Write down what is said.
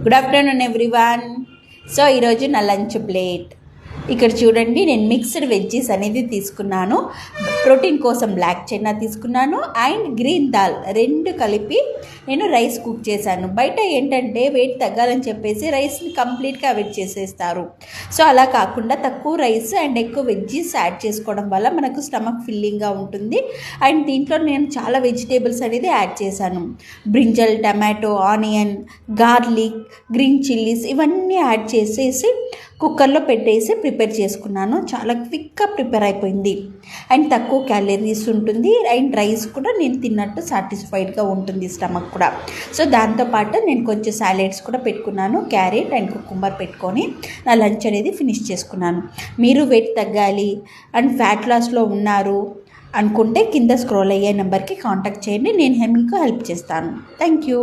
Good afternoon everyone. So ఈరోజు నా lunch plate ఇక్కడ చూడండి. నేను మిక్స్డ్ వెజ్జీస్ అనేది తీసుకున్నాను. ప్రోటీన్ కోసం బ్లాక్ చెన్నా తీసుకున్నాను అండ్ గ్రీన్ దాల్ రెండు కలిపి నేను రైస్ కుక్ చేశాను. బయట ఏంటంటే వెయిట్ తగ్గాలని చెప్పేసి రైస్ని కంప్లీట్గా అవాయిడ్ చేసేస్తారు. సో అలా కాకుండా తక్కువ రైస్ అండ్ ఎక్కువ వెజ్జీస్ యాడ్ చేసుకోవడం వల్ల మనకు స్టమక్ ఫిల్లింగ్గా ఉంటుంది. అండ్ దీంట్లో నేను చాలా వెజిటేబుల్స్ అనేది యాడ్ చేశాను. Brinjal, tomato, onion, garlic, green chillies ఇవన్నీ యాడ్ చేసేసి కుక్కర్లో పెట్టేసి ప్రిపేర్ చేసుకున్నాను. చాలా క్విక్గా ప్రిపేర్ అయిపోయింది అండ్ తక్కువ క్యాలరీస్ ఉంటుంది అండ్ రైస్ కూడా నేను తిన్నట్టు సాటిస్ఫైడ్గా ఉంటుంది స్టమక్ కూడా. సో దాంతోపాటు నేను కొంచెం సాలెడ్స్ కూడా పెట్టుకున్నాను. క్యారెట్ అండ్ కుకుంబర్ పెట్టుకొని నా లంచ్ అనేది ఫినిష్ చేసుకున్నాను. మీరు వెయిట్ తగ్గాలి అండ్ ఫ్యాట్ లాస్లో ఉన్నారు అనుకుంటే కింద స్క్రోల్ అయ్యే నెంబర్కి కాంటాక్ట్ చేయండి. నేను మీకు హెల్ప్ చేస్తాను. Thank you.